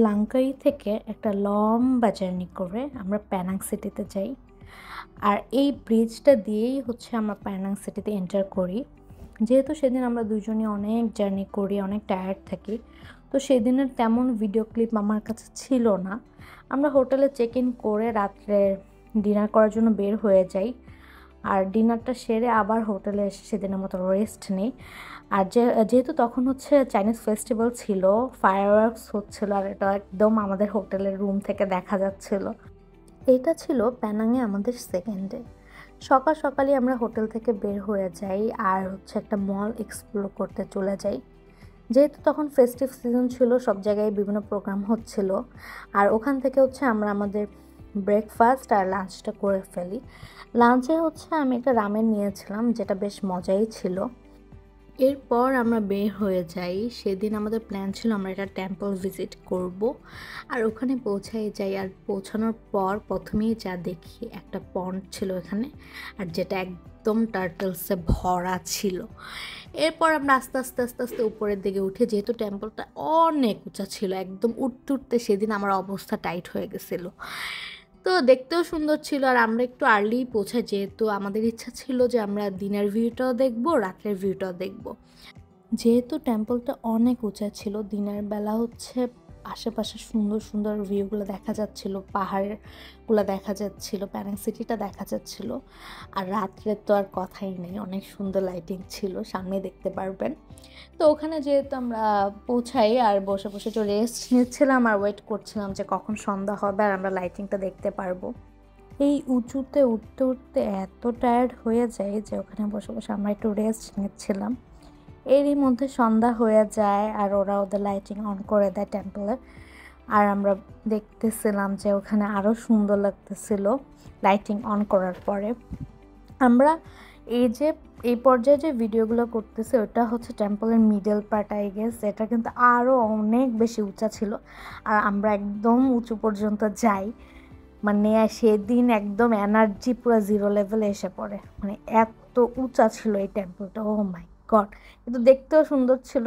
লাংকাই থেকে একটা লম্বা জার্নি করে আমরা প্যানাং সিটিতে যাই। আর এই ব্রিজটা দিয়েই হচ্ছে আমরা প্যানাং সিটিতে এন্টার করি। যেহেতু সেদিন আমরা দুজনই অনেক জার্নি করি, অনেক টায়ার্ড থাকি, তো সেদিনের তেমন ভিডিও ক্লিপ আমার কাছে ছিল না। আমরা হোটেলে চেক ইন করে রাত্রে ডিনার করার জন্য বের হয়ে যাই। আর ডিনারটা সেরে আবার হোটেলে এসে সেদিনের মতো রেস্ট নেই। আর যেহেতু তখন হচ্ছে চাইনিজ ফেস্টিভ্যাল ছিল, ফায়ারওয়ার্কস হচ্ছিল, আর এটা একদম আমাদের হোটেলের রুম থেকে দেখা যাচ্ছিল। এটা ছিল প্যানাংয়ে আমাদের সেকেন্ড ডে। সকাল সকালই আমরা হোটেল থেকে বের হয়ে যাই আর হচ্ছে একটা মল এক্সপ্লোর করতে চলে যাই। যেহেতু তখন ফেস্টিভ সিজন ছিল, সব জায়গায় বিভিন্ন প্রোগ্রাম হচ্ছিল। আর ওখান থেকে হচ্ছে আমরা আমাদের ব্রেকফাস্ট আর লাঞ্চটা করে ফেলি। লাঞ্চে হচ্ছে আমি একটা রামেন নিয়েছিলাম, যেটা বেশ মজাই ছিল। এরপর আমরা বের হয়ে যাই। সেদিন আমাদের প্ল্যান ছিল আমরা একটা টেম্পল ভিজিট করব। আর ওখানে পৌঁছাই যাই। আর পৌঁছানোর পর প্রথমেই যা দেখি, একটা পন্ড ছিল এখানে, আর যেটা একদম টার্টলসে ভরা ছিল। এরপর আমরা আস্তে আস্তে আস্তে আস্তে উপরের দিকে উঠে, যেহেতু টেম্পলটা অনেক উঁচা ছিল, একদম উঠতে উঠতে সেদিন আমার অবস্থা টাইট হয়ে গেছিলো। তো দেখতেও সুন্দর ছিল। আর আমরা একটু আর্লি পৌঁছাই, যেহেতু আমাদের ইচ্ছা ছিল যে আমরা দিনের ভিউটাও দেখবো, রাতের ভিউটাও দেখবো। যেহেতু টেম্পলটা অনেক উঁচা ছিল, দিনের বেলা হচ্ছে আশেপাশে সুন্দর সুন্দর ভিউগুলো দেখা যাচ্ছিল, পাহাড়গুলো দেখা যাচ্ছিল, প্যানাং সিটিটা দেখা যাচ্ছিল। আর রাত্রে তো আর কথাই নেই, অনেক সুন্দর লাইটিং ছিল, সামনে দেখতে পারবেন। তো ওখানে যেহেতু আমরা পৌঁছাই আর বসে বসে তো রেস্ট নিচ্ছিলাম আর ওয়েট করছিলাম যে কখন সন্ধ্যা হবে আর আমরা লাইটিংটা দেখতে পারবো। এই উঁচুতে উঠতে উঠতে এত টায়ার্ড হয়ে যায় যে ওখানে বসে বসে আমরা একটু রেস্ট নিচ্ছিলাম। এরই মধ্যে সন্ধ্যা হয়ে যায় আর ওরা ওদের লাইটিং অন করে দেয় টেম্পলের। আর আমরা দেখতেছিলাম যে ওখানে আরও সুন্দর লাগতেছিল লাইটিং অন করার পরে। আমরা এই পর্যায়ে যে ভিডিওগুলো করতেছি, ওটা হচ্ছে টেম্পলের মিডল পার্ট আই গেস। এটা কিন্তু আরও অনেক বেশি উঁচা ছিল। আর আমরা একদম উঁচু পর্যন্ত যাই, মানে সেদিন একদম এনার্জি পুরো জিরো লেভেলে এসে পড়ে, মানে এত উঁচা ছিল এই টেম্পলটা। ও মাই গড! কিন্তু দেখতেও সুন্দর ছিল।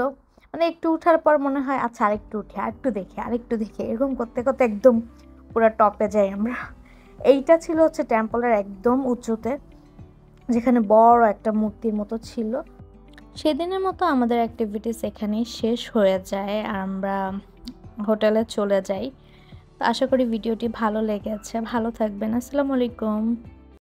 মানে একটু উঠার পর মনে হয় আচ্ছা আরেকটু উঠি, আরেকটু দেখি, এরকম করতে করতে একদম পুরো টপে যাই আমরা। এইটা ছিল হচ্ছে টেম্পলের একদম উঁচুতে, যেখানে বড় একটা মূর্তির মতো ছিল। সেদিনের মতো আমাদের অ্যাক্টিভিটিস এখানেই শেষ হয়ে যায় আর আমরা হোটেলে চলে যাই। তো আশা করি ভিডিওটি ভালো লেগেছে। ভালো থাকবেন। আসসালামু আলাইকুম।